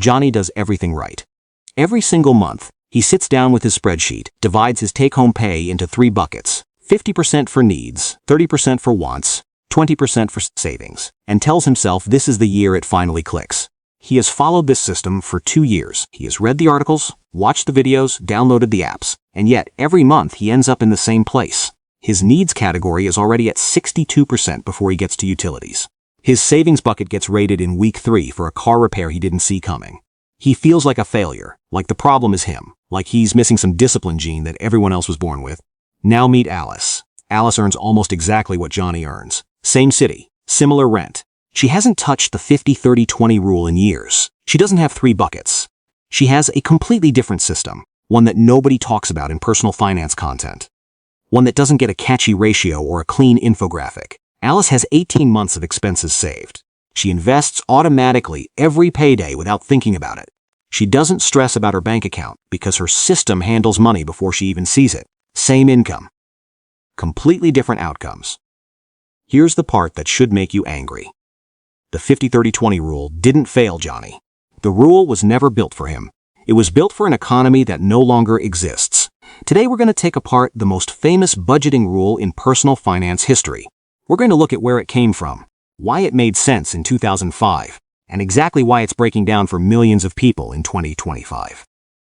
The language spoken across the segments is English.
Johnny does everything right. Every single month, he sits down with his spreadsheet, divides his take-home pay into 3 buckets, 50% for needs, 30% for wants, 20% for savings, and tells himself this is the year it finally clicks. He has followed this system for 2 years. He has read the articles, watched the videos, downloaded the apps, and yet every month he ends up in the same place. His needs category is already at 62% before he gets to utilities. His savings bucket gets rated in week 3 for a car repair he didn't see coming. He feels like a failure, like the problem is him, like he's missing some discipline gene that everyone else was born with. Now meet Alice. Alice earns almost exactly what Johnny earns. Same city, similar rent. She hasn't touched the 50-30-20 rule in years. She doesn't have 3 buckets. She has a completely different system, one that nobody talks about in personal finance content. One that doesn't get a catchy ratio or a clean infographic. Alice has 18 months of expenses saved. She invests automatically every payday without thinking about it. She doesn't stress about her bank account because her system handles money before she even sees it. Same income. Completely different outcomes. Here's the part that should make you angry. The 50-30-20 rule didn't fail Johnny. The rule was never built for him. It was built for an economy that no longer exists. Today we're going to take apart the most famous budgeting rule in personal finance history. We're going to look at where it came from, why it made sense in 2005, and exactly why it's breaking down for millions of people in 2025.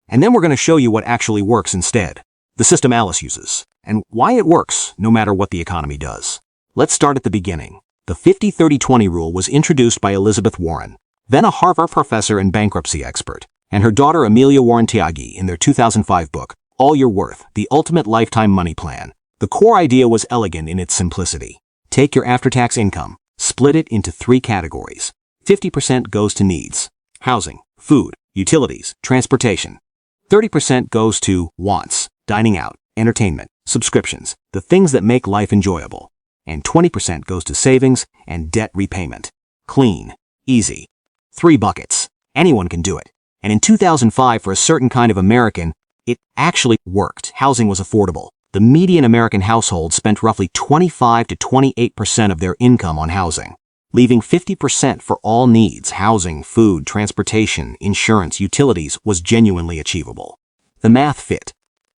And then we're going to show you what actually works instead, the system Alice uses, and why it works no matter what the economy does. Let's start at the beginning. The 50-30-20 rule was introduced by Elizabeth Warren, then a Harvard professor and bankruptcy expert, and her daughter Amelia Warren Tyagi in their 2005 book, All You're Worth, The Ultimate Lifetime Money Plan. The core idea was elegant in its simplicity. Take your after-tax income, split it into 3 categories. 50% goes to needs, housing, food, utilities, transportation. 30% goes to wants, dining out, entertainment, subscriptions, the things that make life enjoyable. And 20% goes to savings and debt repayment. Clean, easy. 3 buckets. Anyone can do it. And in 2005, for a certain kind of American, it actually worked. Housing was affordable. The median American household spent roughly 25 to 28% of their income on housing, leaving 50% for all needs. Housing, food, transportation, insurance, utilities was genuinely achievable. The math fit.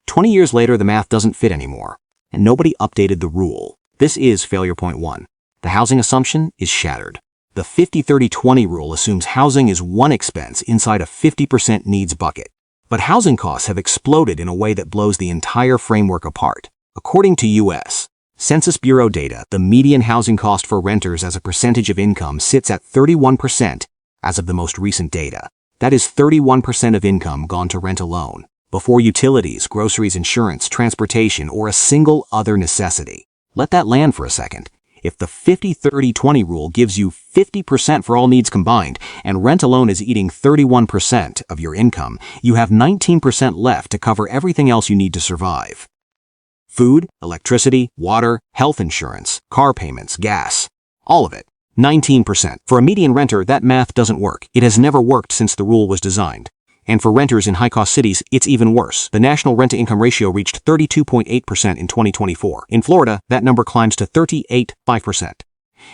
20 years later, the math doesn't fit anymore, and nobody updated the rule. This is failure point 1. The housing assumption is shattered. The 50-30-20 rule assumes housing is one expense inside a 50% needs bucket. But housing costs have exploded in a way that blows the entire framework apart. According to U.S. Census Bureau data, the median housing cost for renters as a percentage of income sits at 31% as of the most recent data. That is 31% of income gone to rent alone, before utilities, groceries, insurance, transportation, or a single other necessity. Let that land for a second. If the 50-30-20 rule gives you 50% for all needs combined, and rent alone is eating 31% of your income, you have 19% left to cover everything else you need to survive. Food, electricity, water, health insurance, car payments, gas. All of it. 19%. For a median renter, that math doesn't work. It has never worked since the rule was designed. And for renters in high-cost cities, it's even worse. The national rent-to-income ratio reached 32.8% in 2024. In Florida, that number climbs to 38.5%.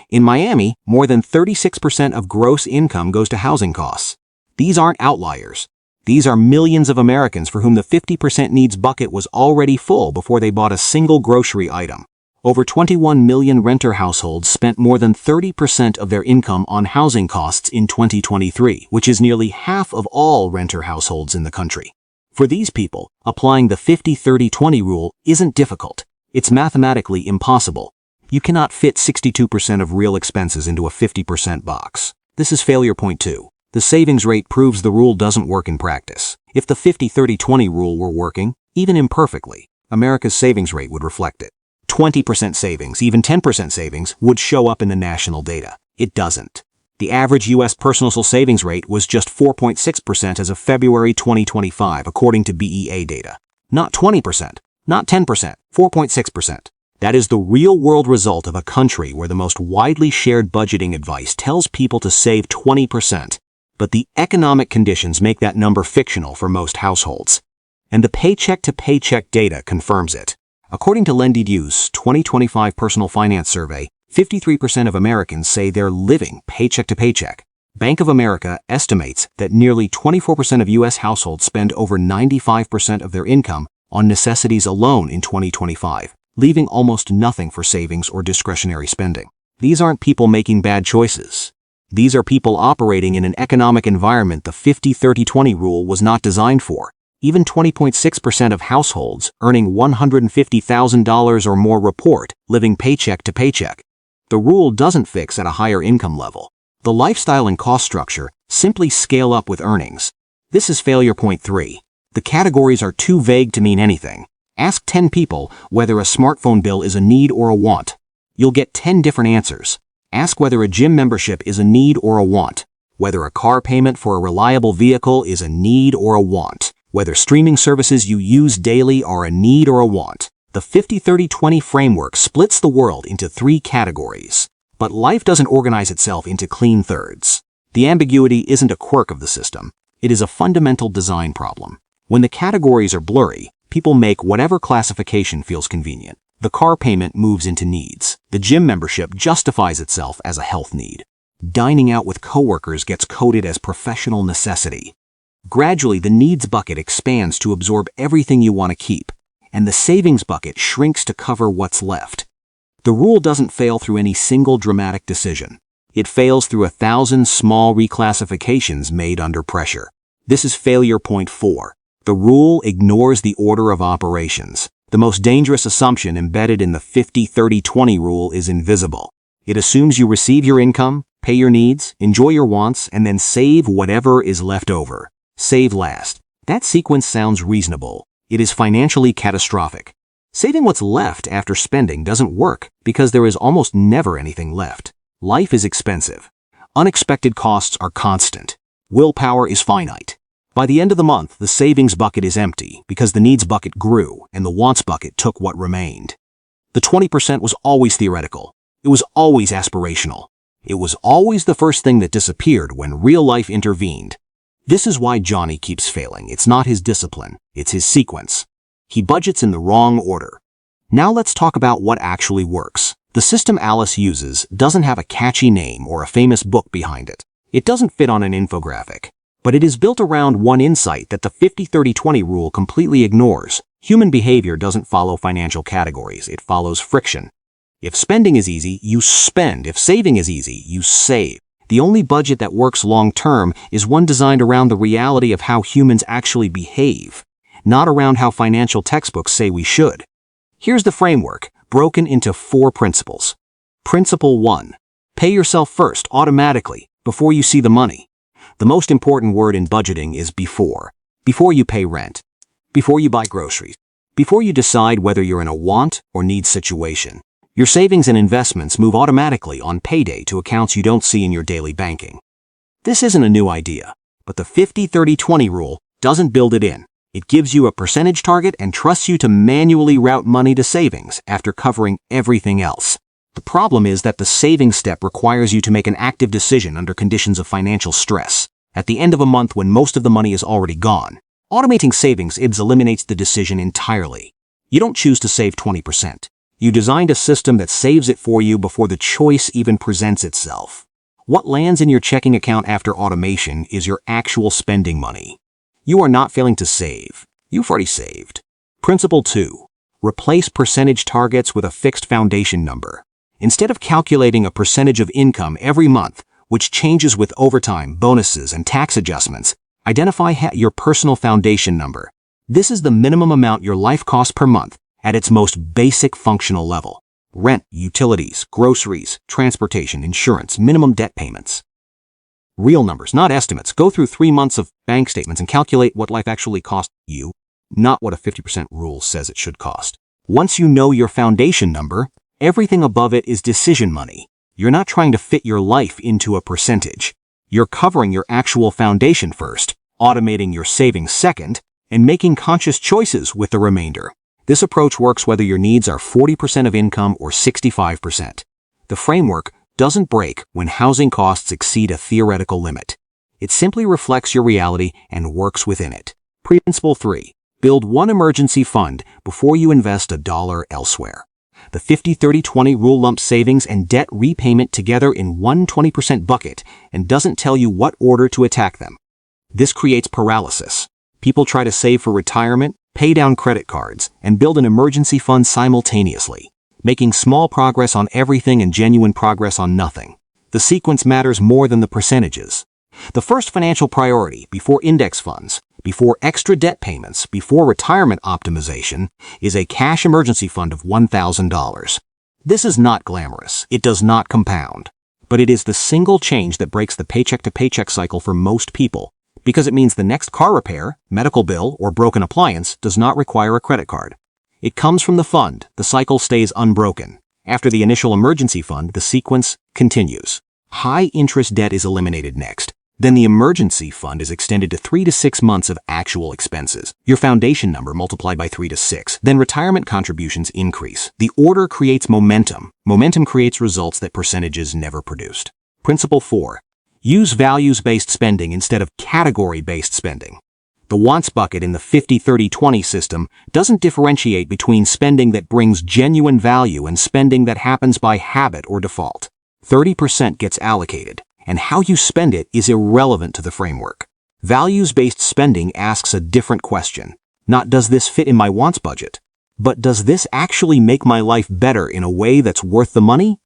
In Miami, more than 36% of gross income goes to housing costs. These aren't outliers. These are millions of Americans for whom the 50% needs bucket was already full before they bought a single grocery item. Over 21 million renter households spent more than 30% of their income on housing costs in 2023, which is nearly half of all renter households in the country. For these people, applying the 50-30-20 rule isn't difficult. It's mathematically impossible. You cannot fit 62% of real expenses into a 50% box. This is failure point 2. The savings rate proves the rule doesn't work in practice. If the 50-30-20 rule were working, even imperfectly, America's savings rate would reflect it. 20% savings, even 10% savings, would show up in the national data. It doesn't. The average U.S. personal savings rate was just 4.6% as of February 2025, according to BEA data. Not 20%, not 10%, 4.6%. That is the real-world result of a country where the most widely shared budgeting advice tells people to save 20%. But the economic conditions make that number fictional for most households. And the paycheck-to-paycheck data confirms it. According to Lendidu's 2025 Personal Finance Survey, 53% of Americans say they're living paycheck to paycheck. Bank of America estimates that nearly 24% of U.S. households spend over 95% of their income on necessities alone in 2025, leaving almost nothing for savings or discretionary spending. These aren't people making bad choices. These are people operating in an economic environment the 50-30-20 rule was not designed for. Even 20.6% of households earning $150,000 or more report living paycheck to paycheck. The rule doesn't fix at a higher income level. The lifestyle and cost structure simply scale up with earnings. This is failure point 3. The categories are too vague to mean anything. Ask 10 people whether a smartphone bill is a need or a want. You'll get 10 different answers. Ask whether a gym membership is a need or a want. Whether a car payment for a reliable vehicle is a need or a want. Whether streaming services you use daily are a need or a want. The 50-30-20 framework splits the world into 3 categories. But life doesn't organize itself into clean thirds. The ambiguity isn't a quirk of the system. It is a fundamental design problem. When the categories are blurry, people make whatever classification feels convenient. The car payment moves into needs. The gym membership justifies itself as a health need. Dining out with coworkers gets coded as professional necessity. Gradually, the needs bucket expands to absorb everything you want to keep, and the savings bucket shrinks to cover what's left. The rule doesn't fail through any single dramatic decision. It fails through 1,000 small reclassifications made under pressure. This is failure point 4. The rule ignores the order of operations. The most dangerous assumption embedded in the 50-30-20 rule is invisible. It assumes you receive your income, pay your needs, enjoy your wants, and then save whatever is left over. Save last. That sequence sounds reasonable. It is financially catastrophic. Saving what's left after spending doesn't work because there is almost never anything left. Life is expensive. Unexpected costs are constant. Willpower is finite. By the end of the month, the savings bucket is empty because the needs bucket grew and the wants bucket took what remained. The 20% was always theoretical. It was always aspirational. It was always the first thing that disappeared when real life intervened. This is why Johnny keeps failing. It's not his discipline, it's his sequence. He budgets in the wrong order. Now let's talk about what actually works. The system Alice uses doesn't have a catchy name or a famous book behind it. It doesn't fit on an infographic. But it is built around one insight that the 50-30-20 rule completely ignores. Human behavior doesn't follow financial categories. It follows friction. If spending is easy, you spend. If saving is easy, you save. The only budget that works long-term is one designed around the reality of how humans actually behave, not around how financial textbooks say we should. Here's the framework, broken into 4 principles. Principle 1. Pay yourself first, automatically, before you see the money. The most important word in budgeting is before. Before you pay rent. Before you buy groceries. Before you decide whether you're in a want or need situation. Your savings and investments move automatically on payday to accounts you don't see in your daily banking. This isn't a new idea, but the 50-30-20 rule doesn't build it in. It gives you a percentage target and trusts you to manually route money to savings after covering everything else. The problem is that the savings step requires you to make an active decision under conditions of financial stress. At the end of a month when most of the money is already gone, automating savings eliminates the decision entirely. You don't choose to save 20%. You designed a system that saves it for you before the choice even presents itself. What lands in your checking account after automation is your actual spending money. You are not failing to save. You've already saved. Principle 2. Replace percentage targets with a fixed foundation number. Instead of calculating a percentage of income every month, which changes with overtime, bonuses, and tax adjustments, identify your personal foundation number. This is the minimum amount your life costs per month at its most basic functional level. Rent, utilities, groceries, transportation, insurance, minimum debt payments. Real numbers, not estimates. Go through 3 months of bank statements and calculate what life actually cost you, not what a 50% rule says it should cost. Once you know your foundation number, everything above it is decision money. You're not trying to fit your life into a percentage. You're covering your actual foundation first, automating your savings second, and making conscious choices with the remainder. This approach works whether your needs are 40% of income or 65%. The framework doesn't break when housing costs exceed a theoretical limit. It simply reflects your reality and works within it. Principle 3. Build one emergency fund before you invest $1 elsewhere. The 50-30-20 rule lumps savings and debt repayment together in one 20% bucket and doesn't tell you what order to attack them. This creates paralysis. People try to save for retirement, pay down credit cards, and build an emergency fund simultaneously, making small progress on everything and genuine progress on nothing. The sequence matters more than the percentages. The first financial priority, before index funds, before extra debt payments, before retirement optimization, is a cash emergency fund of $1,000. This is not glamorous. It does not compound. But it is the single change that breaks the paycheck-to-paycheck cycle for most people, because it means the next car repair, medical bill, or broken appliance does not require a credit card. It comes from the fund. The cycle stays unbroken. After the initial emergency fund, the sequence continues. High-interest debt is eliminated next. Then the emergency fund is extended to 3 to 6 months of actual expenses. Your foundation number multiplied by 3 to 6. Then retirement contributions increase. The order creates momentum. Momentum creates results that percentages never produced. Principle 4. Use values-based spending instead of category-based spending. The wants bucket in the 50-30-20 system doesn't differentiate between spending that brings genuine value and spending that happens by habit or default. 30% gets allocated, and how you spend it is irrelevant to the framework. Values-based spending asks a different question. Not does this fit in my wants budget, but does this actually make my life better in a way that's worth the money?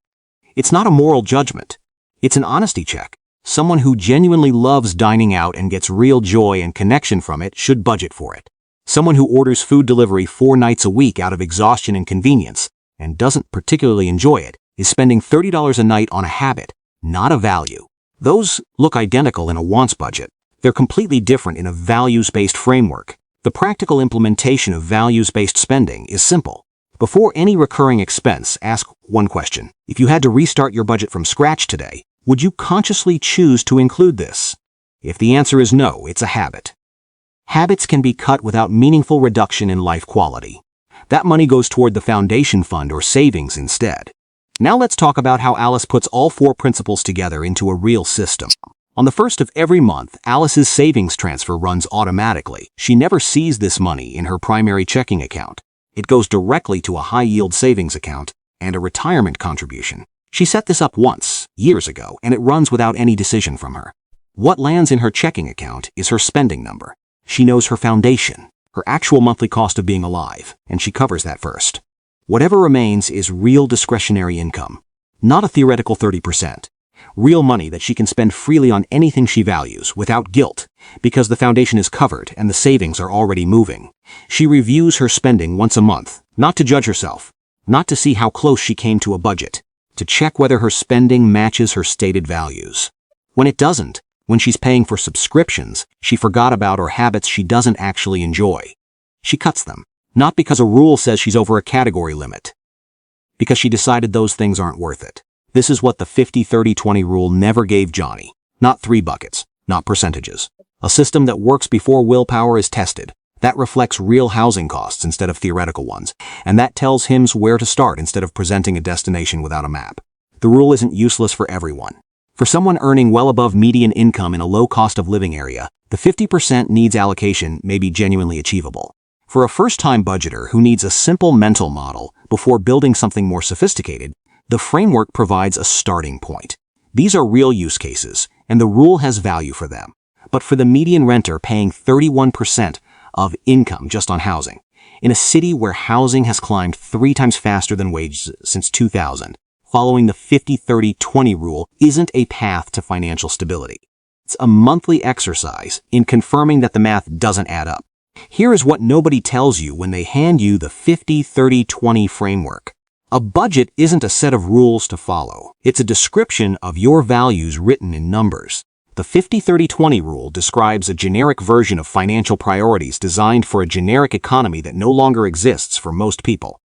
It's not a moral judgment. It's an honesty check. Someone who genuinely loves dining out and gets real joy and connection from it should budget for it. Someone who orders food delivery 4 nights a week out of exhaustion and convenience and doesn't particularly enjoy it is spending $30 a night on a habit, not a value. Those look identical in a wants budget. They're completely different in a values-based framework. The practical implementation of values-based spending is simple. Before any recurring expense, ask one question. If you had to restart your budget from scratch today, would you consciously choose to include this? If the answer is no, it's a habit. Habits can be cut without meaningful reduction in life quality. That money goes toward the foundation fund or savings instead. Now let's talk about how Alice puts all 4 principles together into a real system. On the first of every month, Alice's savings transfer runs automatically. She never sees this money in her primary checking account. It goes directly to a high-yield savings account and a retirement contribution. She set this up once, years ago, and it runs without any decision from her. What lands in her checking account is her spending number. She knows her foundation, her actual monthly cost of being alive, and she covers that first. Whatever remains is real discretionary income, not a theoretical 30%. Real money that she can spend freely on anything she values without guilt, because the foundation is covered and the savings are already moving. She reviews her spending once a month, not to judge herself, not to see how close she came to a budget, to check whether her spending matches her stated values. When it doesn't, when she's paying for subscriptions she forgot about or habits she doesn't actually enjoy, she cuts them. Not because a rule says she's over a category limit, because she decided those things aren't worth it. This is what the 50-30-20 rule never gave Johnny. Not 3 buckets, not percentages. A system that works before willpower is tested. That reflects real housing costs instead of theoretical ones, and that tells him where to start instead of presenting a destination without a map. The rule isn't useless for everyone. For someone earning well above median income in a low cost of living area, the 50% needs allocation may be genuinely achievable. For a first-time budgeter who needs a simple mental model before building something more sophisticated, the framework provides a starting point. These are real use cases, and the rule has value for them. But for the median renter paying 31% of income just on housing, in a city where housing has climbed 3 times faster than wages since 2000, following the 50-30-20 rule isn't a path to financial stability. It's a monthly exercise in confirming that the math doesn't add up. Here is what nobody tells you when they hand you the 50-30-20 framework. A budget isn't a set of rules to follow. It's a description of your values written in numbers. The 50-30-20 rule describes a generic version of financial priorities designed for a generic economy that no longer exists for most people.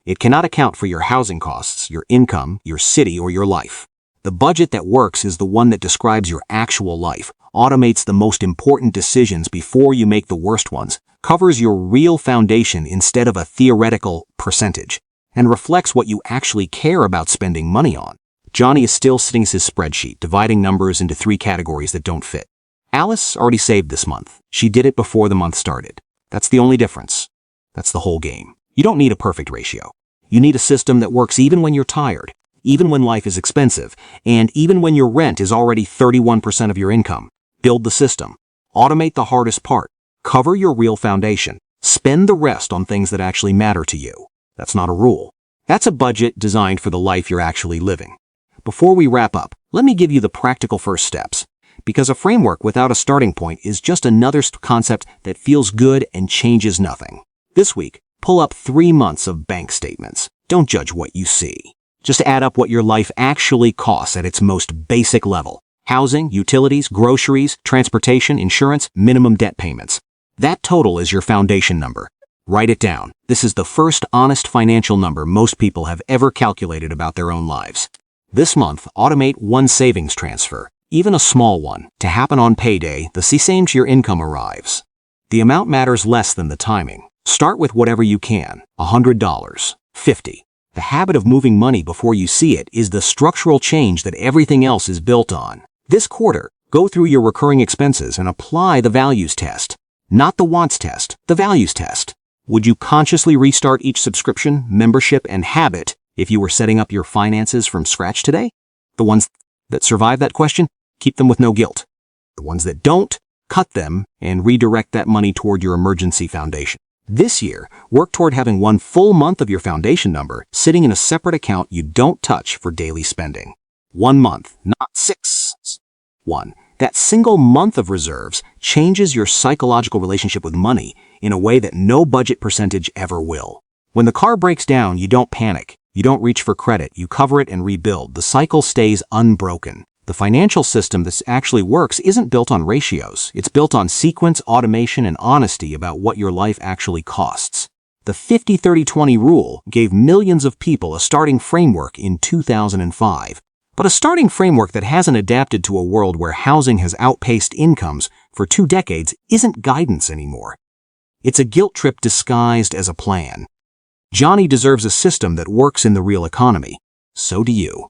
It cannot account for your housing costs, your income, your city, or your life. The budget that works is the one that describes your actual life, automates the most important decisions before you make the worst ones, covers your real foundation instead of a theoretical percentage, and reflects what you actually care about spending money on. Johnny is still sitting his spreadsheet, dividing numbers into 3 categories that don't fit. Alice already saved this month. She did it before the month started. That's the only difference. That's the whole game. You don't need a perfect ratio. You need a system that works even when you're tired, even when life is expensive, and even when your rent is already 31% of your income. Build the system. Automate the hardest part. Cover your real foundation. Spend the rest on things that actually matter to you. That's not a rule. That's a budget designed for the life you're actually living. Before we wrap up, let me give you the practical first steps. Because a framework without a starting point is just another concept that feels good and changes nothing. This week, pull up 3 months of bank statements. Don't judge what you see. Just add up what your life actually costs at its most basic level. Housing, utilities, groceries, transportation, insurance, minimum debt payments. That total is your foundation number. Write it down. This is the first honest financial number most people have ever calculated about their own lives. This month, automate one savings transfer, even a small one, to happen on payday the same your income arrives. The amount matters less than the timing. Start with whatever you can, $100, $50. The habit of moving money before you see it is the structural change that everything else is built on. This quarter, go through your recurring expenses and apply the values test. Not the wants test, the values test. Would you consciously restart each subscription, membership, and habit if you were setting up your finances from scratch today? The ones that survive that question, keep them with no guilt. The ones that don't, cut them and redirect that money toward your emergency foundation. This year, work toward having one full month of your foundation number sitting in a separate account you don't touch for daily spending. 1 month, not 6. 1. That single month of reserves changes your psychological relationship with money in a way that no budget percentage ever will. When the car breaks down, you don't panic. You don't reach for credit. You cover it and rebuild. The cycle stays unbroken. The financial system that actually works isn't built on ratios. It's built on sequence, automation, and honesty about what your life actually costs. The 50-30-20 rule gave millions of people a starting framework in 2005. But a starting framework that hasn't adapted to a world where housing has outpaced incomes for 2 decades isn't guidance anymore. It's a guilt trip disguised as a plan. Johnny deserves a system that works in the real economy. So do you.